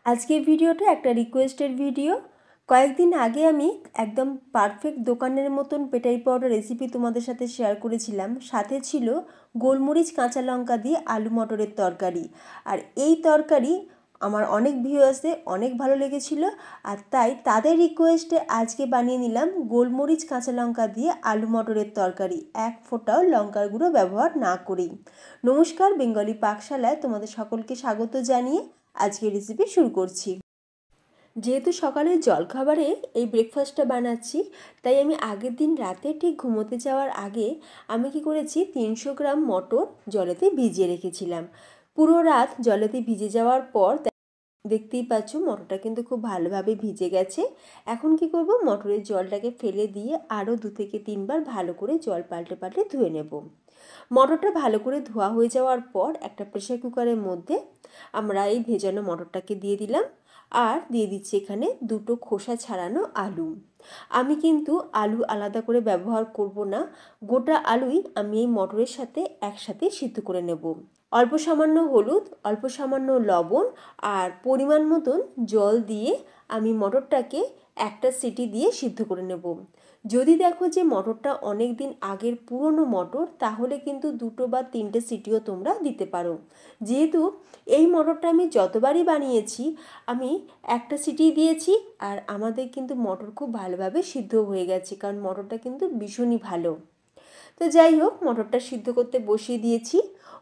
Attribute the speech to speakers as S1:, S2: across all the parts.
S1: আজকের ভিডিওটা একটা রিকোয়েস্টের ভিডিও। কয়েকদিন আগে আমি একদম পারফেক্ট দোকানের মতন পেটাই পাউডার রেসিপি তোমাদের সাথে শেয়ার করেছিলাম। সাথে ছিল গোলমরিচ কাঁচা লঙ্কা দিয়ে আলু মটরের তরকারি। আর এই তরকারি আমার অনেক ভিউয়ার্সে অনেক ভালো লেগেছিল, আর তাই তাদের রিকোয়েস্টে আজকে বানিয়ে নিলাম গোলমরিচ কাঁচা লঙ্কা দিয়ে আলু মটরের তরকারি, এক ফোঁটাও লঙ্কার গুঁড়ো ব্যবহার না করেই। নমস্কার, বেঙ্গলি পাকশালায় তোমাদের সকলকে স্বাগত জানিয়ে আজকের রেসিপি শুরু করছি। যেহেতু সকালের জলখাবারে এই ব্রেকফাস্টটা বানাচ্ছি, তাই আমি আগের দিন রাতে ঠিক ঘুমোতে যাওয়ার আগে আমি কি করেছি, 300 গ্রাম মটর জলেতে ভিজিয়ে রেখেছিলাম। পুরো রাত জলেতে ভিজে যাওয়ার পর দেখতেই পাচ্ছ মটরটা কিন্তু খুব ভালোভাবে ভিজে গেছে। এখন কি করব, মটরের জলটাকে ফেলে দিয়ে আরও 2 থেকে 3 বার ভালো করে জল পাল্টে পাল্টে ধুয়ে নেব। মটরটা ভালো করে ধোয়া হয়ে যাওয়ার পর একটা প্রেসার কুকারের মধ্যে আমরা এই ভেজানো মটরটাকে দিয়ে দিলাম, আর দিয়ে দিচ্ছি এখানে 2টো খোসা ছাড়ানো আলু। আমি কিন্তু আলু আলাদা করে ব্যবহার করব না, গোটা আলুই আমি এই মটরের সাথে একসাথে সিদ্ধ করে নেব। অল্প সামান্য হলুদ, অল্প সামান্য লবণ আর পরিমাণ মতন জল দিয়ে আমি মটরটাকে একটা সিটি দিয়ে সিদ্ধ করে নেব। যদি দেখো যে মটরটা অনেক দিন আগের পুরনো মটর, তাহলে কিন্তু 2টো বা 3টে সিটিও তোমরা দিতে পারো। যেহেতু এই মটরটা আমি যতবারই বানিয়েছি আমি একটা সিটি দিয়েছি, আর আমাদের কিন্তু মটর খুব ভালোভাবে সিদ্ধ হয়ে গেছে, কারণ মটরটা কিন্তু ভীষণই ভালো। তো যাই হোক, মটরটা সিদ্ধ করতে বসিয়ে দিয়েছি।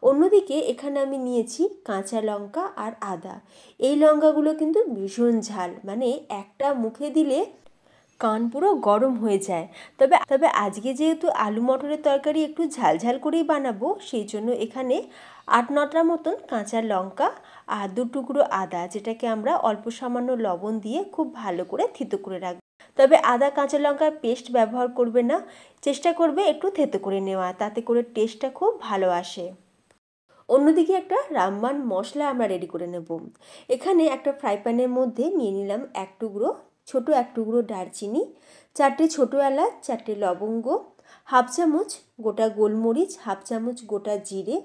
S1: অন্যদিকে এখানে আমি নিয়েছি কাঁচা লঙ্কা আর আদা। এই লঙ্কাগুলো কিন্তু ভীষণ ঝাল, মানে একটা মুখে দিলে কান পুরো গরম হয়ে যায়। তবে আজকে যেহেতু আলু মটরের তরকারি একটু ঝালঝাল করেই বানাবো, সেই জন্য এখানে 8-9টা মতন কাঁচা লঙ্কা আর 2 টুকরো আদা, যেটাকে আমরা অল্প সামান্য লবণ দিয়ে খুব ভালো করে থেতো করে রাখবো। তবে আদা কাঁচা লঙ্কার পেস্ট ব্যবহার করবে না, চেষ্টা করবে একটু থেতো করে নেওয়া, তাতে করে টেস্টটা খুব ভালো আসে। অন্যদিকে একটা রামবান মশলা আমরা রেডি করে নেব। এখানে একটা ফ্রাই প্যানের মধ্যে নিয়ে নিলাম ছোট এক টুকরো দারচিনি, 4টে ছোটো এলাচ, 4টে লবঙ্গ, হাফ চামচ গোটা গোলমরিচ, হাফ চামচ গোটা জিরে,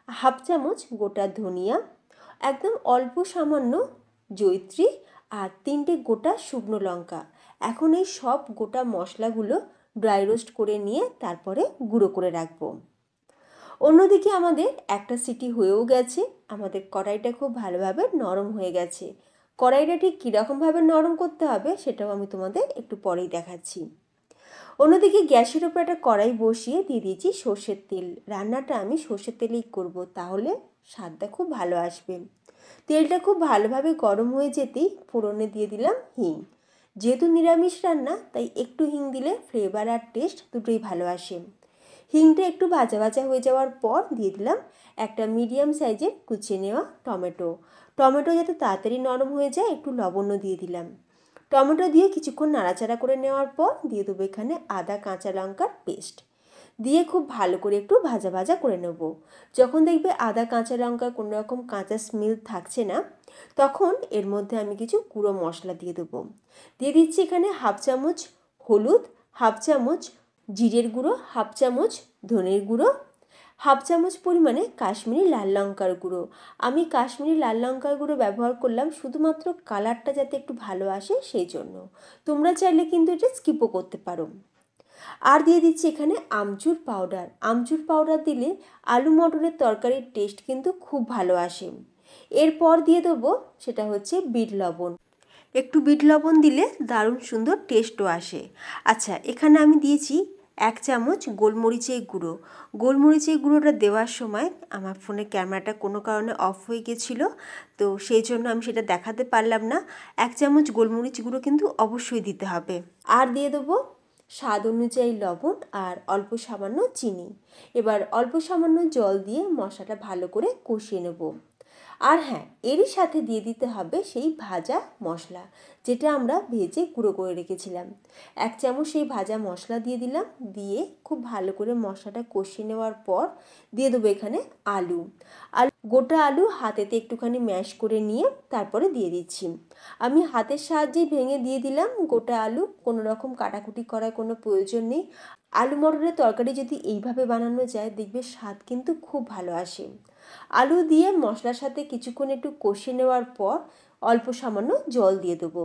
S1: হাফ চামচ গোটা ধনিয়া, একদম অল্প সামান্য জয়িত্রী আর 3টে গোটা শুকনো লঙ্কা। এখন এই সব গোটা মশলাগুলো ড্রাই রোস্ট করে নিয়ে তারপরে গুঁড়ো করে রাখবো। অন্যদিকে আমাদের একটা সিটি হয়েও গেছে, আমাদের কড়াইটা খুব ভালোভাবে নরম হয়ে গেছে। কড়াইটা ঠিক কীরকমভাবে নরম করতে হবে সেটাও আমি তোমাদের একটু পরেই দেখাচ্ছি। অন্যদিকে গ্যাসের ওপর একটা কড়াই বসিয়ে দিয়ে দিয়েছি সর্ষের তেল। রান্নাটা আমি সর্ষের তেলেই করব, তাহলে স্বাদটা খুব ভালো আসবে। তেলটা খুব ভালোভাবে গরম হয়ে যেতেই ফোড়নে দিয়ে দিলাম হিং। যেহেতু নিরামিষ রান্না, তাই একটু হিং দিলে ফ্লেভার আর টেস্ট দুটোই ভালো আসে। হিংটা একটু ভাজা ভাজা হয়ে যাওয়ার পর দিয়ে দিলাম একটা মিডিয়াম সাইজের কুচিয়ে নেওয়া টমেটো যাতে তাড়াতাড়ি নরম হয়ে যায়, একটু লবণ দিয়ে দিলাম। টমেটো দিয়ে কিছুক্ষণ নাড়াচাড়া করে নেওয়ার পর দিয়ে দেবো এখানে আদা কাঁচা লঙ্কার পেস্ট দিয়ে খুব ভালো করে একটু ভাজা ভাজা করে নেব। যখন দেখবে আদা কাঁচা লঙ্কার কোনো রকম কাঁচা স্মেল থাকছে না, তখন এর মধ্যে আমি কিছু গুঁড়ো মশলা দিয়ে দেবো। দিয়ে দিচ্ছি এখানে হাফ চামচ হলুদ, হাফ চামচ জিরের গুঁড়ো, হাফ চামচ ধনের গুঁড়ো, হাফ চামচ পরিমাণে কাশ্মীরি লাল লঙ্কার গুঁড়ো। আমি কাশ্মীরি লাল লঙ্কার গুঁড়ো ব্যবহার করলাম শুধুমাত্র কালারটা যাতে একটু ভালো আসে সেই জন্য। তোমরা চাইলে কিন্তু এটা স্কিপও করতে পারো। আর দিয়ে দিচ্ছি এখানে আমচুর পাউডার দিলে আলু মটরের তরকারির টেস্ট কিন্তু খুব ভালো আসে। এরপর দিয়ে দেবো সেটা হচ্ছে বিট লবণ। একটু বিট লবণ দিলে দারুণ সুন্দর টেস্টও আসে। আচ্ছা, এখানে আমি দিয়েছি 1 চামচ গোলমরিচের গুঁড়োটা দেওয়ার সময় আমার ফোনের ক্যামেরাটা কোনো কারণে অফ হয়ে গেছিলো, তো সেই জন্য আমি সেটা দেখাতে পারলাম না। 1 চামচ গোলমরিচ গুঁড়ো কিন্তু অবশ্যই দিতে হবে। আর দিয়ে দেবো স্বাদ অনুযায়ী লবণ আর অল্প সামান্য চিনি। এবার অল্প সামান্য জল দিয়ে মশলাটা ভালো করে কষিয়ে নেব। আর হ্যাঁ, এরই সাথে দিয়ে দিতে হবে সেই ভাজা মশলা, যেটা আমরা ভেজে গুঁড়ো করে রেখেছিলাম। 1 চামচ সেই ভাজা মশলা দিয়ে দিলাম, দিয়ে খুব ভালো করে মশলাটা কষিয়ে নেওয়ার পর দিয়ে দেবো এখানে গোটা আলু হাতেতে একটুখানি ম্যাশ করে নিয়ে তারপরে দিয়ে দিচ্ছি। আমি হাতের সাহায্যেই ভেঙে দিয়ে দিলাম গোটা আলু, কোনো রকম কাটাকুটি করার কোনো প্রয়োজন নেই। আলু মটরের তরকারি যদি এইভাবে বানানো যায়, দেখবে স্বাদ কিন্তু খুব ভালো আসে। আলু দিয়ে মশলার সাথে কিছুক্ষণ একটু কষিয়ে নেওয়ার পর অল্প সামান্য জল দিয়ে দেবো।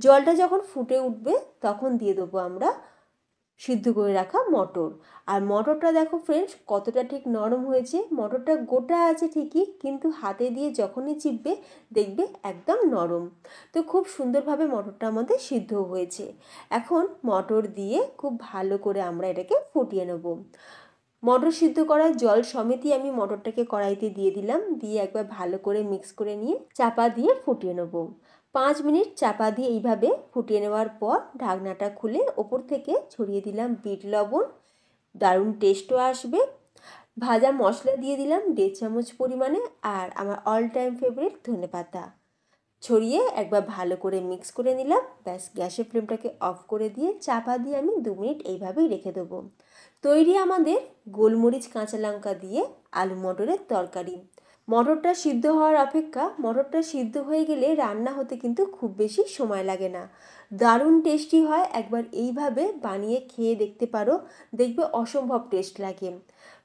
S1: জলটা যখন ফুটে উঠবে তখন দিয়ে দেবো আমরা সিদ্ধ করে রাখা মটর। আর মটরটা দেখো ফ্রেন্ডস কতটা ঠিক নরম হয়েছে। মটরটা গোটা আছে ঠিকই, কিন্তু হাতে দিয়ে যখনই চিপবে দেখবে একদম নরম। তো খুব সুন্দরভাবে মটরটা আমাদের সিদ্ধ হয়েছে। এখন মটর দিয়ে খুব ভালো করে আমরা এটাকে ফুটিয়ে নেব। মটর সিদ্ধ করা জল সমেতই আমি মটরটাকে কড়াইতে দিয়ে দিলাম, দিয়ে একবার ভালো করে মিক্স করে নিয়ে চাপা দিয়ে ফুটিয়ে নেব। 5 মিনিট চাপা দিয়ে এইভাবে ফুটিয়ে নেওয়ার পর ঢাকনাটা খুলে ওপর থেকে ছড়িয়ে দিলাম বিট লবণ, দারুণ টেস্টও আসবে। ভাজা মশলা দিয়ে দিলাম 1.5 চামচ পরিমাণে, আর আমার অল টাইম ফেভারিট ধনেপাতা ছড়িয়ে একবার ভালো করে মিক্স করে নিলাম। ব্যাস, গ্যাসের ফ্লেমটাকে অফ করে দিয়ে চাপা দিয়ে আমি 2 মিনিট এইভাবেই রেখে দেবো। তৈরি আমাদের গোলমরিচ কাঁচা লঙ্কা দিয়ে আলু মটরের তরকারি। মটরটা সিদ্ধ হওয়ার অপেক্ষা, মটরটা সিদ্ধ হয়ে গেলে রান্না হতে কিন্তু খুব বেশি সময় লাগে না। দারুণ টেস্টি হয়, একবার এইভাবে বানিয়ে খেয়ে দেখতে পারো, দেখবে অসম্ভব টেস্ট লাগে।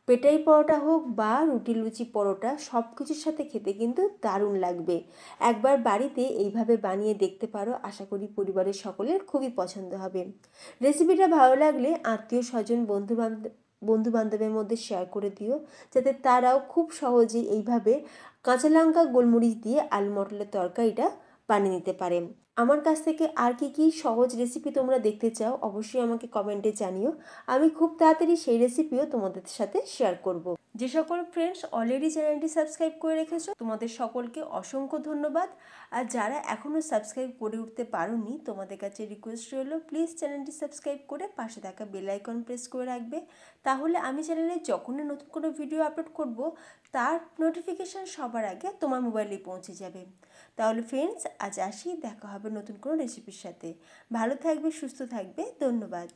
S1: পেটাই পরোটা হোক বা রুটি লুচি পরোটা, সব কিছুর সাথে খেতে কিন্তু দারুণ লাগবে। একবার বাড়িতে এইভাবে বানিয়ে দেখতে পারো, আশা করি পরিবারের সকলের খুবই পছন্দ হবে। রেসিপিটা ভালো লাগলে আত্মীয় স্বজন বন্ধু বান্ধবের মধ্যে শেয়ার করে দিও, যাতে তারাও খুব সহজে এইভাবে কাঁচা লঙ্কা গোলমরিচ দিয়ে আলু মটরের তরকারিটা বানিয়ে নিতে পারে। আমার কাছ থেকে আর কি সহজ রেসিপি তোমরা দেখতে চাও অবশ্যই আমাকে কমেন্টে জানিও। আমি খুব তাড়াতাড়ি সেই রেসিপিও তোমাদের সাথে শেয়ার করব। যে সকল ফ্রেন্ডস অলরেডি চ্যানেলটি সাবস্ক্রাইব করে রেখেছো তোমাদের সকলকে অসংখ্য ধন্যবাদ। আর যারা এখনও সাবস্ক্রাইব করে উঠতে পারোনি, তোমাদের কাছে রিকোয়েস্ট রইল প্লিজ চ্যানেলটি সাবস্ক্রাইব করে পাশে থাকা বেল আইকন প্রেস করে রাখবে। তাহলে আমি চ্যানেলে যখনই নতুন কোনো ভিডিও আপলোড করব তার নোটিফিকেশান সবার আগে তোমার মোবাইলে পৌঁছে যাবে। তাহলে ফ্রেন্ডস আজ আসি, দেখা হবে নতুন কোনো রেসিপির সাথে। ভালো থাকবে, সুস্থ থাকবে, ধন্যবাদ।